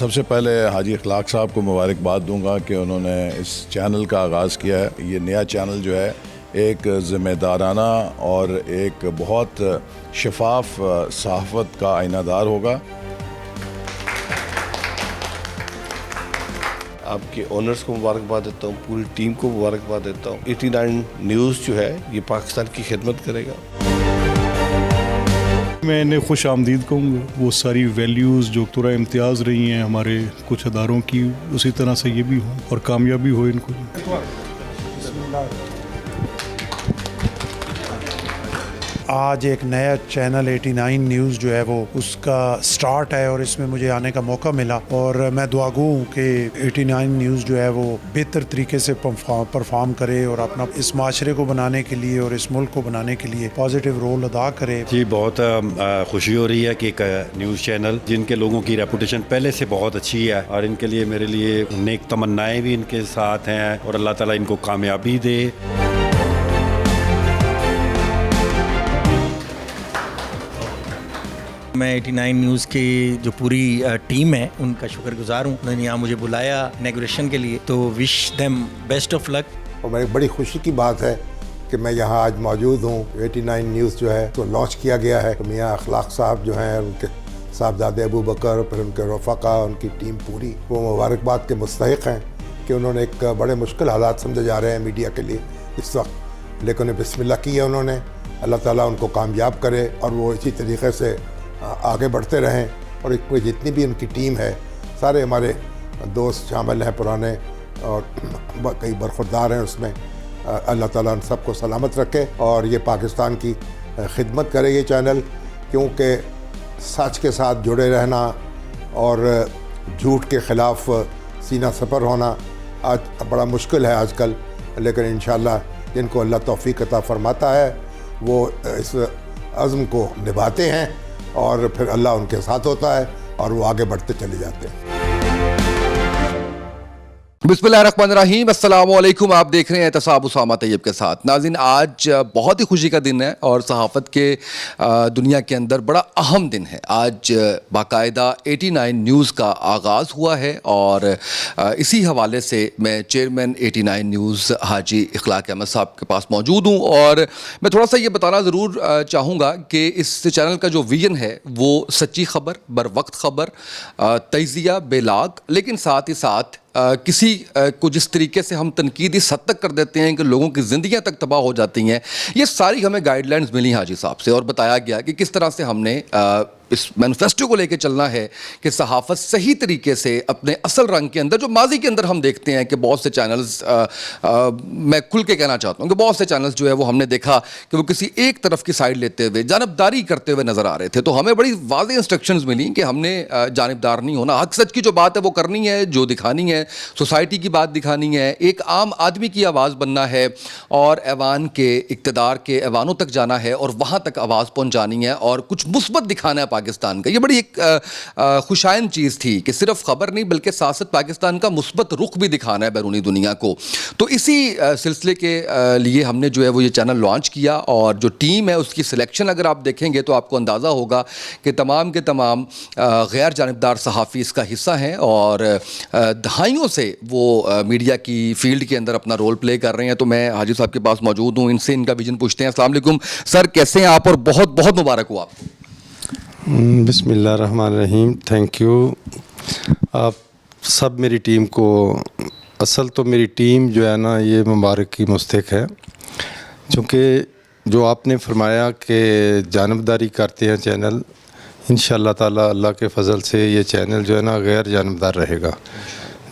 سب سے پہلے حاجی اخلاق صاحب کو مبارکباد دوں گا کہ انہوں نے اس چینل کا آغاز کیا ہے. یہ نیا چینل جو ہے ایک ذمہ دارانہ اور ایک بہت شفاف صحافت کا آئینہ دار ہوگا. آپ کے اونرز کو مبارکباد دیتا ہوں, پوری ٹیم کو مبارکباد دیتا ہوں. 89 نیوز جو ہے یہ پاکستان کی خدمت کرے گا. میں انہیں خوش آمدید کہوں گا. وہ ساری ویلیوز جو طرح امتیاز رہی ہیں ہمارے کچھ اداروں کی, اسی طرح سے یہ بھی ہوں اور کامیابی ہو ان کو. آج ایک نیا چینل 89 نیوز جو ہے وہ اس کا سٹارٹ ہے اور اس میں مجھے آنے کا موقع ملا, اور میں دعا گو ہوں کہ 89 نیوز جو ہے وہ بہتر طریقے سے پرفارم کرے اور اپنا اس معاشرے کو بنانے کے لیے اور اس ملک کو بنانے کے لیے پازیٹیو رول ادا کرے. جی بہت خوشی ہو رہی ہے کہ ایک نیوز چینل جن کے لوگوں کی ریپوٹیشن پہلے سے بہت اچھی ہے, اور ان کے لیے میرے لیے نیک تمنائیں بھی ان کے ساتھ ہیں, اور اللہ تعالیٰ ان کو کامیابی دے. میں 89 نیوز کی جو پوری ٹیم ہے ان کا شکر گزار ہوں. انہوں نے یہاں مجھے بلایا انیگوریشن کے لیے, تو وش دیم بیسٹ آف لک. اور میری بڑی خوشی کی بات ہے کہ میں یہاں آج موجود ہوں. 89 نیوز جو ہے تو لانچ کیا گیا ہے. میاں اخلاق صاحب جو ہیں, ان کے صاحبزادے ابو بکر, پھر ان کے رفقا, ان کی ٹیم پوری, وہ مبارکباد کے مستحق ہیں کہ انہوں نے ایک بڑے مشکل حالات سمجھے جا رہے ہیں میڈیا کے لیے اس وقت, لیکن بسم اللہ کی ہے انہوں نے. اللہ تعالیٰ ان کو کامیاب کرے اور وہ اسی طریقے سے آگے بڑھتے رہیں. اور جتنی بھی ان کی ٹیم ہے, سارے ہمارے دوست شامل ہیں پرانے اور کئی برخوردار ہیں اس میں. اللہ تعالیٰ ان سب کو سلامت رکھے اور یہ پاکستان کی خدمت کرے یہ چینل, کیونکہ سچ کے ساتھ جڑے رہنا اور جھوٹ کے خلاف سینہ سپر ہونا آج بڑا مشکل ہے آج کل, لیکن انشاءاللہ جن کو اللہ توفیق عطا فرماتا ہے وہ اس عزم کو نبھاتے ہیں, اور پھر اللہ ان کے ساتھ ہوتا ہے اور وہ آگے بڑھتے چلے جاتے ہیں. بسم اللہ الرحمن الرحیم. السلام علیکم. آپ دیکھ رہے ہیں احتساب اسامہ طیب کے ساتھ. ناظرین, آج بہت ہی خوشی کا دن ہے اور صحافت کے دنیا کے اندر بڑا اہم دن ہے. آج باقاعدہ 89 نیوز کا آغاز ہوا ہے, اور اسی حوالے سے میں چیئرمین 89 نیوز حاجی اخلاق احمد صاحب کے پاس موجود ہوں. اور میں تھوڑا سا یہ بتانا ضرور چاہوں گا کہ اس چینل کا جو ویژن ہے وہ سچی خبر, بر وقت خبر, تجزیہ بے لاگ, لیکن ساتھ ہی ساتھ کسی کو جس طریقے سے ہم تنقید اس حد تک کر دیتے ہیں کہ لوگوں کی زندگیاں تک تباہ ہو جاتی ہیں, یہ ساری ہمیں گائیڈ لائنز ملی حاجی صاحب سے, اور بتایا گیا کہ کس طرح سے ہم نے اس مینیفیسٹو کو لے کے چلنا ہے کہ صحافت صحیح طریقے سے اپنے اصل رنگ کے اندر, جو ماضی کے اندر ہم دیکھتے ہیں کہ بہت سے چینلز, میں کھل کے کہنا چاہتا ہوں کہ بہت سے چینلز جو ہے وہ ہم نے دیکھا کہ وہ کسی ایک طرف کی سائڈ لیتے ہوئے جانبداری کرتے ہوئے نظر آ رہے تھے. تو ہمیں بڑی واضح انسٹرکشنز ملی کہ ہم نے جانبدار نہیں ہونا, حق سچ کی جو بات ہے وہ کرنی ہے, جو دکھانی ہے سوسائٹی کی بات دکھانی ہے, ایک عام آدمی کی آواز بننا ہے, اور ایوان کے اقتدار کے ایوانوں تک جانا ہے اور وہاں تک آواز پہنچانی ہے اور کچھ مثبت دکھانا ہے پاکستان کا. یہ بڑی ایک خوشائن چیز تھی کہ صرف خبر نہیں بلکہ سیاست پاکستان کا مثبت رخ بھی دکھانا ہے بیرونی دنیا کو. تو اسی سلسلے کے لیے ہم نے جو ہے وہ یہ چینل لانچ کیا, اور جو ٹیم ہے اس کی سلیکشن اگر آپ دیکھیں گے تو آپ کو اندازہ ہوگا کہ تمام کے تمام غیر جانبدار صحافی اس کا حصہ ہیں, اور دہائیوں سے وہ میڈیا کی فیلڈ کے اندر اپنا رول پلے کر رہے ہیں. تو میں حاجی صاحب کے پاس موجود ہوں, ان سے ان کا ویژن پوچھتے ہیں. السلام علیکم سر, کیسے ہیں آپ, اور بہت بہت مبارک ہو آپ کو. بسم اللہ الرحمن الرحیم. Thank you. آپ سب میری ٹیم کو, اصل تو میری ٹیم جو ہے نا یہ مبارک کی مستحق ہے, چونکہ جو آپ نے فرمایا کہ جانبداری کرتے ہیں چینل, انشاءاللہ تعالی اللہ کے فضل سے یہ چینل جو ہے نا غیر جانبدار رہے گا.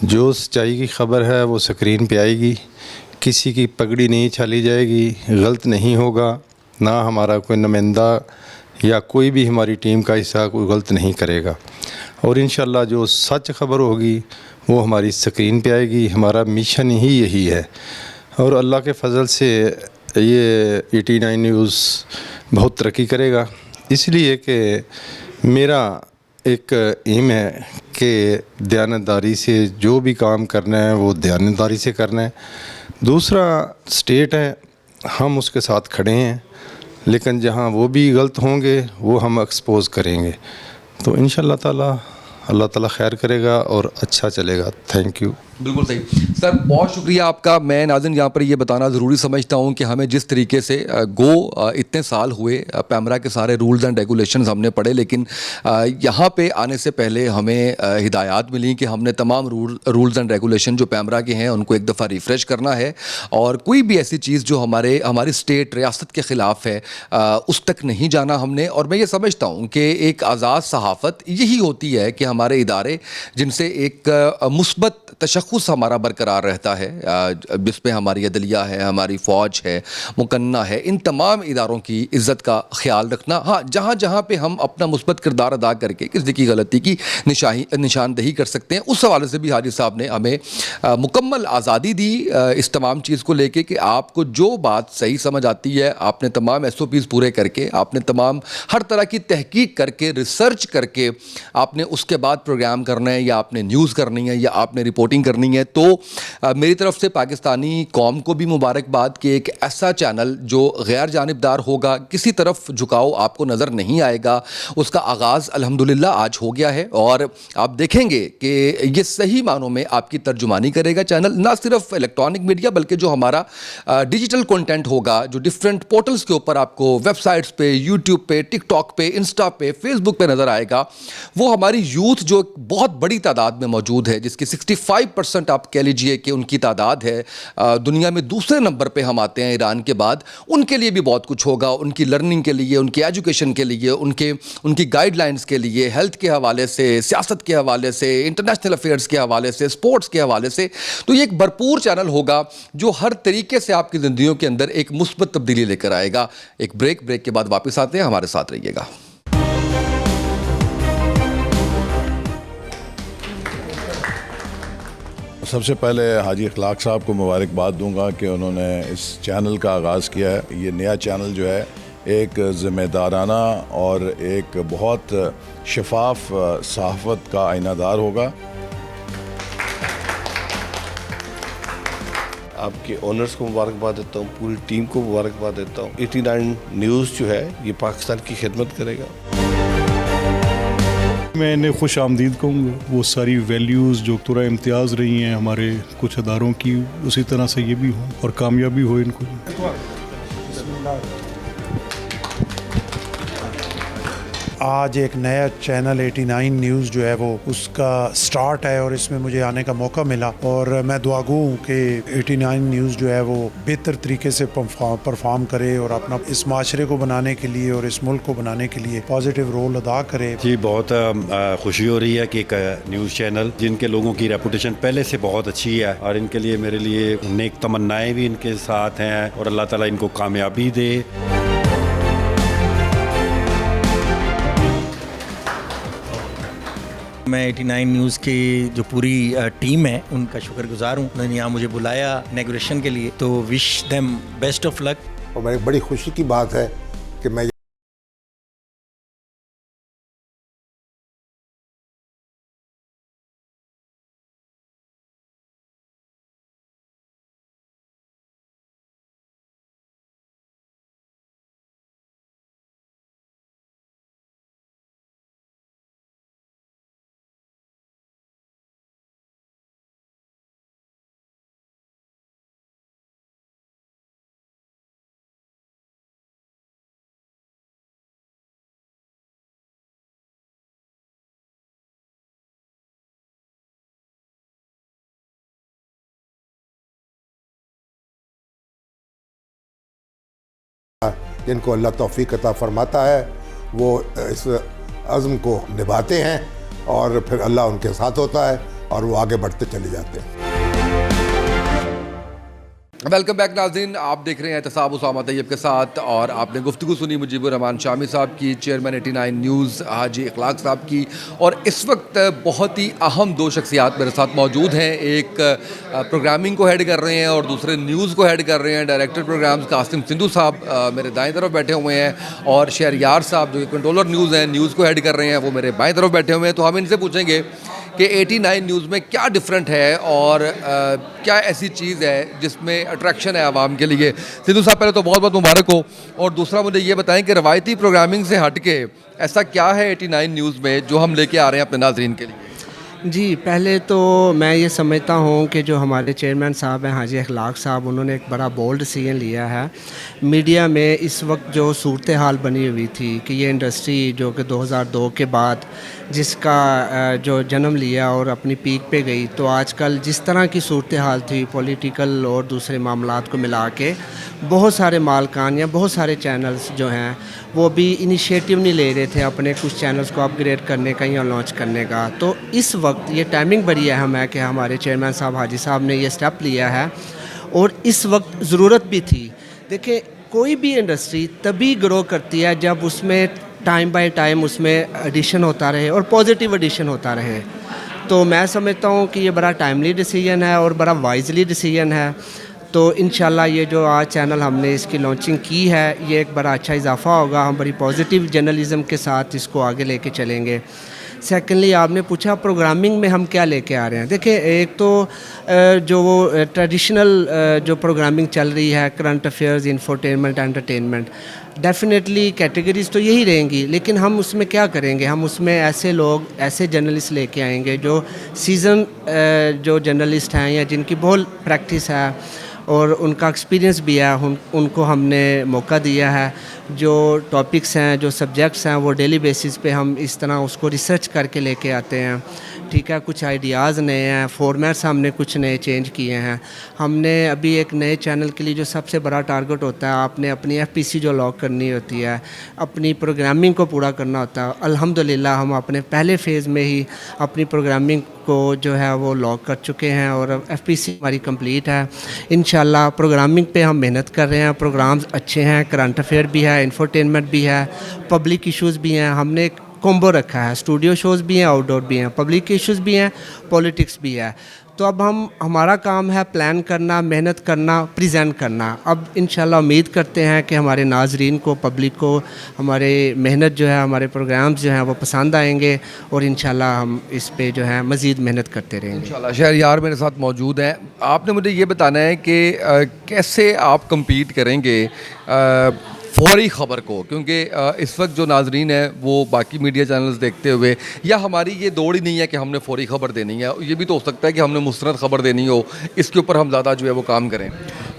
جو سچائی کی خبر ہے وہ سکرین پہ آئے گی, کسی کی پگڑی نہیں چھالی جائے گی, غلط نہیں ہوگا, نہ ہمارا کوئی نمائندہ یا کوئی بھی ہماری ٹیم کا حصہ کوئی غلط نہیں کرے گا. اور انشاءاللہ جو سچ خبر ہوگی وہ ہماری سکرین پہ آئے گی. ہمارا مشن ہی یہی ہے, اور اللہ کے فضل سے یہ 89 نیوز بہت ترقی کرے گا, اس لیے کہ میرا ایک ایم ہے کہ دیانتداری سے جو بھی کام کرنا ہے وہ دیانتداری سے کرنا ہے. دوسرا اسٹیٹ ہے, ہم اس کے ساتھ کھڑے ہیں, لیکن جہاں وہ بھی غلط ہوں گے وہ ہم ایکسپوز کریں گے. تو انشاءاللہ تعالی اللہ تعالیٰ خیر کرے گا اور اچھا چلے گا. Thank you. بالکل صحیح سر, بہت شکریہ آپ کا. میں ناظرین یہاں پر یہ بتانا ضروری سمجھتا ہوں کہ ہمیں جس طریقے سے اتنے سال ہوئے پیمرا کے سارے رولز اینڈ ریگولیشنز ہم نے پڑھے, لیکن یہاں پہ آنے سے پہلے ہمیں ہدایات ملی کہ ہم نے تمام رولز اینڈ ریگولیشن جو پیمرا کے ہیں ان کو ایک دفعہ ریفریش کرنا ہے, اور کوئی بھی ایسی چیز جو ہماری اسٹیٹ ریاست کے خلاف ہے اس تک نہیں جانا ہم نے. اور میں یہ سمجھتا ہوں کہ ایک آزاد صحافت یہی ہوتی ہے کہ ہمارے ادارے جن سے ایک مثبت تشخص ہمارا برقرار رہتا ہے, جس میں ہماری عدلیہ ہے, ہماری فوج ہے, مقننہ ہے, ان تمام اداروں کی عزت کا خیال رکھنا. ہاں, جہاں جہاں پہ ہم اپنا مثبت کردار ادا کر کے کسی کی غلطی کی نشاندہی کر سکتے ہیں, اس حوالے سے بھی حاجی صاحب نے ہمیں مکمل آزادی دی اس تمام چیز کو لے کے کہ آپ کو جو بات صحیح سمجھ آتی ہے آپ نے تمام SOPs پورے کر کے, آپ نے تمام ہر طرح کی تحقیق کر کے, ریسرچ کر کے آپ نے اس کے بعد پروگرام کرنا ہے, یا آپ نے نیوز کرنی ہے, یا آپ نے رپورٹنگ کرنی ہے. تو میری طرف سے پاکستانی قوم کو بھی مبارکباد کہ ایک ایسا چینل جو غیر جانبدار ہوگا, کسی طرف جھکاؤ آپ کو نظر نہیں آئے گا, اس کا آغاز الحمدللہ آج ہو گیا ہے. اور آپ دیکھیں گے کہ یہ صحیح معنوں میں آپ کی ترجمانی کرے گا چینل, نہ صرف الیکٹرانک میڈیا بلکہ جو ہمارا ڈیجیٹل کنٹینٹ ہوگا, جو ڈفرینٹ پورٹلز کے اوپر آپ کو ویب سائٹس پہ, یوٹیوب پہ, ٹک ٹاک پہ, انسٹا پہ, فیس بک پہ نظر آئے گا, وہ ہماری یوتھ جو بہت بڑی تعداد میں موجود ہے, جس کی 65% آپ کہہ لیجئے کہ ان کی تعداد ہے, دنیا میں دوسرے نمبر پہ ہم آتے ہیں ایران کے بعد, ان کے لیے بھی بہت کچھ ہوگا, ان کی لرننگ کے لیے, ان کی ایجوکیشن کے لیے, ان کی گائیڈ لائنز کے لیے, ہیلتھ کے حوالے سے, سیاست کے حوالے سے, انٹرنیشنل افیئرز کے حوالے سے, سپورٹس کے حوالے سے. تو یہ ایک بھرپور چینل ہوگا جو ہر طریقے سے آپ کی زندگیوں کے اندر ایک مثبت تبدیلی لے کر آئے گا. ایک بریک کے بعد واپس آتے ہیں, ہمارے ساتھ رہیے گا. سب سے پہلے حاجی اخلاق صاحب کو مبارکباد دوں گا کہ انہوں نے اس چینل کا آغاز کیا ہے. یہ نیا چینل جو ہے ایک ذمہ دارانہ اور ایک بہت شفاف صحافت کا آئینہ دار ہوگا. آپ کے اونرز کو مبارکباد دیتا ہوں, پوری ٹیم کو مبارکباد دیتا ہوں. 89 نیوز جو ہے یہ پاکستان کی خدمت کرے گا. میں انہیں خوش آمدید کہوں گا. وہ ساری ویلیوز جو دکتورہ امتیاز رہی ہیں ہمارے کچھ اداروں کی, اسی طرح سے یہ بھی ہوں اور کامیابی ہو ان کو. آج ایک نیا چینل 89 نیوز جو ہے وہ اس کا سٹارٹ ہے, اور اس میں مجھے آنے کا موقع ملا, اور میں دعا گو ہوں کہ 89 نیوز جو ہے وہ بہتر طریقے سے پرفارم کرے اور اپنا اس معاشرے کو بنانے کے لیے اور اس ملک کو بنانے کے لیے پازیٹیو رول ادا کرے. جی, بہت خوشی ہو رہی ہے کہ ایک نیوز چینل جن کے لوگوں کی ریپوٹیشن پہلے سے بہت اچھی ہے, اور ان کے لیے میرے لیے نیک تمنائیں بھی ان کے ساتھ ہیں, اور اللہ تعالیٰ ان کو کامیابی دے. میں 89 نیوز کی جو پوری ٹیم ہے ان کا شکر گزار ہوں. انہوں نے یہاں مجھے بلایا انیگوریشن کے لیے, تو وش دیم بیسٹ آف لک. اور میری بڑی خوشی کی بات ہے کہ میں جن کو اللہ توفیق عطا فرماتا ہے وہ اس عزم کو نبھاتے ہیں, اور پھر اللہ ان کے ساتھ ہوتا ہے اور وہ آگے بڑھتے چلے جاتے ہیں. ویلکم بیک ناظرین, آپ دیکھ رہے ہیں احتساب اسامہ طیب کے ساتھ, اور آپ نے گفتگو سنی مجیب الرحمان شامی صاحب کی, چیئرمین 89 نیوز حاجی اخلاق صاحب کی. اور اس وقت بہت ہی اہم دو شخصیات میرے ساتھ موجود ہیں. ایک پروگرامنگ کو ہیڈ کر رہے ہیں اور دوسرے نیوز کو ہیڈ کر رہے ہیں. ڈائریکٹر پروگرامز قاسم سندھو صاحب میرے دائیں طرف بیٹھے ہوئے ہیں, اور شہریار صاحب جو کنٹرولر نیوز ہیں, نیوز کو ہیڈ کر رہے ہیں, وہ میرے بائیں طرف بیٹھے ہوئے ہیں. تو ہم ان سے پوچھیں گے کہ 89 نیوز میں کیا ڈفرینٹ ہے اور کیا ایسی چیز ہے جس میں اٹریکشن ہے عوام کے لیے. سدھو صاحب پہلے تو بہت بہت مبارک ہو, اور دوسرا مجھے یہ بتائیں کہ روایتی پروگرامنگ سے ہٹ کے ایسا کیا ہے 89 نیوز میں جو ہم لے کے آ رہے ہیں اپنے ناظرین کے لیے؟ جی پہلے تو میں یہ سمجھتا ہوں کہ جو ہمارے چیئرمین صاحب ہیں حاجی اخلاق صاحب, انہوں نے ایک بڑا بولڈ ڈیسیژن لیا ہے. میڈیا میں اس وقت جو صورتحال بنی ہوئی تھی کہ یہ انڈسٹری جو کہ 2002 کے بعد جس کا جو جنم لیا اور اپنی پیک پہ گئی, تو آج کل جس طرح کی صورتحال تھی پولیٹیکل اور دوسرے معاملات کو ملا کے, بہت سارے مالکان یا بہت سارے چینلز جو ہیں وہ بھی انیشیٹو نہیں لے رہے تھے اپنے کچھ چینلز کو اپ گریڈ کرنے کا یا لانچ کرنے کا. تو اس وقت یہ ٹائمنگ بڑی اہم ہے کہ ہمارے چیئرمین صاحب حاجی صاحب نے یہ سٹیپ لیا ہے, اور اس وقت ضرورت بھی تھی. دیکھیں کوئی بھی انڈسٹری تبھی گرو کرتی ہے جب اس میں ٹائم بائی ٹائم اس میں ایڈیشن ہوتا رہے اور پازیٹیو ایڈیشن ہوتا رہے. تو میں سمجھتا ہوں کہ یہ بڑا ٹائملی ڈیسیژن ہے اور بڑا وائزلی ڈیسیژن ہے. تو انشاءاللہ یہ جو آج چینل ہم نے اس کی لانچنگ کی ہے, یہ ایک بڑا اچھا اضافہ ہوگا. ہم بڑی پازیٹیو جرنلزم کے ساتھ اس کو آگے لے کے چلیں گے. سیکنڈلی آپ نے پوچھا پروگرامنگ میں ہم کیا لے کے آ رہے ہیں. دیکھیں ایک تو جو وہ ٹریڈیشنل جو پروگرامنگ چل رہی ہے, current affairs, انفورٹینمنٹ, entertainment, definitely categories تو یہی رہیں گی, لیکن ہم اس میں کیا کریں گے, ہم اس میں ایسے لوگ, ایسے جرنلسٹ لے کے آئیں گے جو سیزن جو جرنلسٹ ہیں یا جن کی بہت پریکٹس ہے اور ان کا ایکسپیرینس بھی ہے, ان کو ہم نے موقع دیا ہے. جو ٹاپکس ہیں, جو سبجیکٹس ہیں, وہ ڈیلی بیسس پہ ہم اس طرح اس کو ریسرچ کر کے لے کے آتے ہیں. ٹھیک ہے, کچھ آئیڈیاز نئے ہیں, فارمیٹس ہم نے کچھ نئے چینج کیے ہیں. ہم نے ابھی ایک نئے چینل کے لیے جو سب سے بڑا ٹارگٹ ہوتا ہے, آپ نے اپنی ایف پی سی جو لاک کرنی ہوتی ہے, اپنی پروگرامنگ کو پورا کرنا ہوتا ہے. الحمدللہ ہم اپنے پہلے فیز میں ہی اپنی پروگرامنگ کو جو ہے وہ لاک کر چکے ہیں اور ایف پی سی ہماری کمپلیٹ ہے. انشاءاللہ پروگرامنگ پہ ہم محنت کر رہے ہیں. پروگرامز اچھے ہیں, کرنٹ افیئر بھی ہے, انفورٹینمنٹ بھی ہے, پبلک ایشوز بھی ہیں. ہم نے ایک کومبو رکھا ہے, اسٹوڈیو شوز بھی ہیں, آؤٹ ڈور بھی ہیں, پبلک ایشوز بھی ہیں, پولیٹکس بھی ہے. تو اب ہمارا کام ہے پلان کرنا, محنت کرنا, پریزنٹ کرنا. اب انشاءاللہ امید کرتے ہیں کہ ہمارے ناظرین کو, پبلک کو ہمارے محنت جو ہے, ہمارے پروگرامز جو ہیں وہ پسند آئیں گے, اور انشاءاللہ ہم اس پہ جو ہے مزید محنت کرتے رہیں گے. انشاءاللہ. شہریار میرے ساتھ موجود ہیں. آپ نے مجھے یہ بتانا ہے کہ کیسے آپ کمپیٹ کریں گے فوری خبر کو, کیونکہ اس وقت جو ناظرین ہیں وہ باقی میڈیا چینلز دیکھتے ہوئے, یا ہماری یہ دوڑ ہی نہیں ہے کہ ہم نے فوری خبر دینی ہے, یہ بھی تو ہو سکتا ہے کہ ہم نے مستند خبر دینی ہو, اس کے اوپر ہم زیادہ جو ہے وہ کام کریں.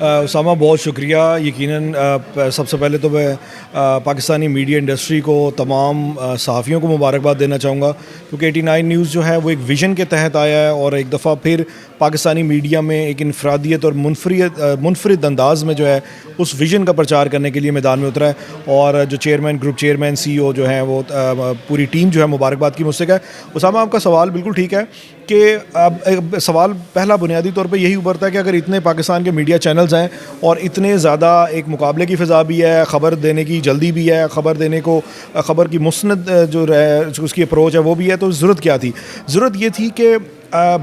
اسامہ بہت شکریہ. یقیناً سب سے پہلے تو میں پاکستانی میڈیا انڈسٹری کو, تمام صحافیوں کو مبارکباد دینا چاہوں گا, کیونکہ 89 نیوز جو ہے وہ ایک ویژن کے تحت آیا ہے, اور ایک دفعہ پھر پاکستانی میڈیا میں ایک انفرادیت اور منفرد انداز میں جو ہے اس ویژن کا پرچار کرنے کے لیے میدان میں اترا ہے. اور جو چیئرمین, گروپ چیئرمین, سی او جو ہیں, وہ پوری ٹیم جو ہے مبارکباد کی مستحق ہے. اسامہ آپ کا سوال بالکل ٹھیک ہے کہ اب سوال پہلا بنیادی طور پہ یہی ابھرتا ہے کہ اگر اتنے پاکستان کے میڈیا چینلز ہیں اور اتنے زیادہ ایک مقابلے کی فضا بھی ہے, خبر دینے کی جلدی بھی ہے, خبر دینے کو, خبر کی مسند جو اس کی اپروچ ہے وہ بھی ہے, تو ضرورت کیا تھی؟ ضرورت یہ تھی کہ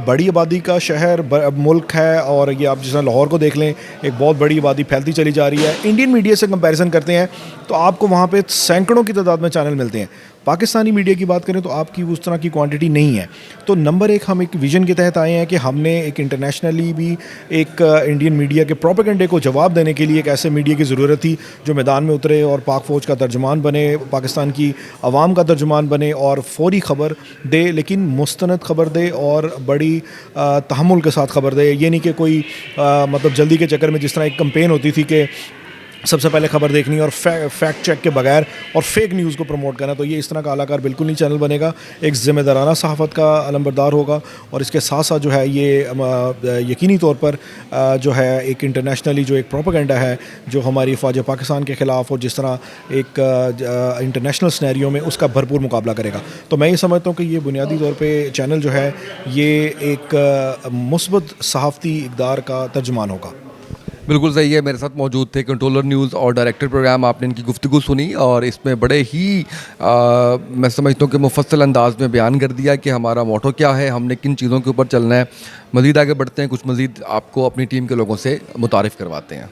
بڑی آبادی کا شہر ملک ہے, اور یہ آپ جس طرح لاہور کو دیکھ لیں, ایک بہت بڑی آبادی پھیلتی چلی جا رہی ہے. انڈین میڈیا سے کمپیریزن کرتے ہیں تو آپ کو وہاں پہ سینکڑوں کی تعداد میں چینل ملتے ہیں. پاکستانی میڈیا کی بات کریں تو آپ کی اس طرح کی کوانٹٹی نہیں ہے. تو نمبر ایک, ہم ایک ویژن کے تحت آئے ہیں کہ ہم نے ایک انٹرنیشنلی بھی ایک انڈین میڈیا کے پروپیگنڈے کو جواب دینے کے لیے ایک ایسے میڈیا کی ضرورت تھی جو میدان میں اترے اور پاک فوج کا ترجمان بنے, پاکستان کی عوام کا ترجمان بنے, اور فوری خبر دے, لیکن مستند خبر دے اور بڑی تحمل کے ساتھ خبر دے. یہ نہیں کہ کوئی مطلب جلدی کے چکر میں جس طرح ایک کمپین ہوتی تھی کہ سب سے پہلے خبر دیکھنی اور فیکٹ چیک کے بغیر اور فیک نیوز کو پروموٹ کرنا. تو یہ اس طرح کا اعلیٰ کار بالکل نہیں چینل بنے گا. ایک ذمہ دارانہ صحافت کا علمبردار ہوگا, اور اس کے ساتھ ساتھ جو ہے یہ یقینی طور پر جو ہے ایک انٹرنیشنلی جو ایک پروپیگنڈا ہے جو ہماری افواج پاکستان کے خلاف اور جس طرح ایک انٹرنیشنل سنیریو میں اس کا بھرپور مقابلہ کرے گا. تو میں یہ سمجھتا ہوں کہ یہ بنیادی طور پہ چینل جو ہے یہ ایک مثبت صحافتی اقدار کا ترجمان ہوگا. بالکل صحیح ہے. میرے ساتھ موجود تھے کنٹرولر نیوز اور ڈائریکٹر پروگرام. آپ نے ان کی گفتگو سنی اور اس میں بڑے ہی میں سمجھتا ہوں کہ مفصل انداز میں بیان کر دیا کہ ہمارا موٹو کیا ہے, ہم نے کن چیزوں کے اوپر چلنا ہے. مزید آگے بڑھتے ہیں, کچھ مزید آپ کو اپنی ٹیم کے لوگوں سے متعارف کرواتے ہیں.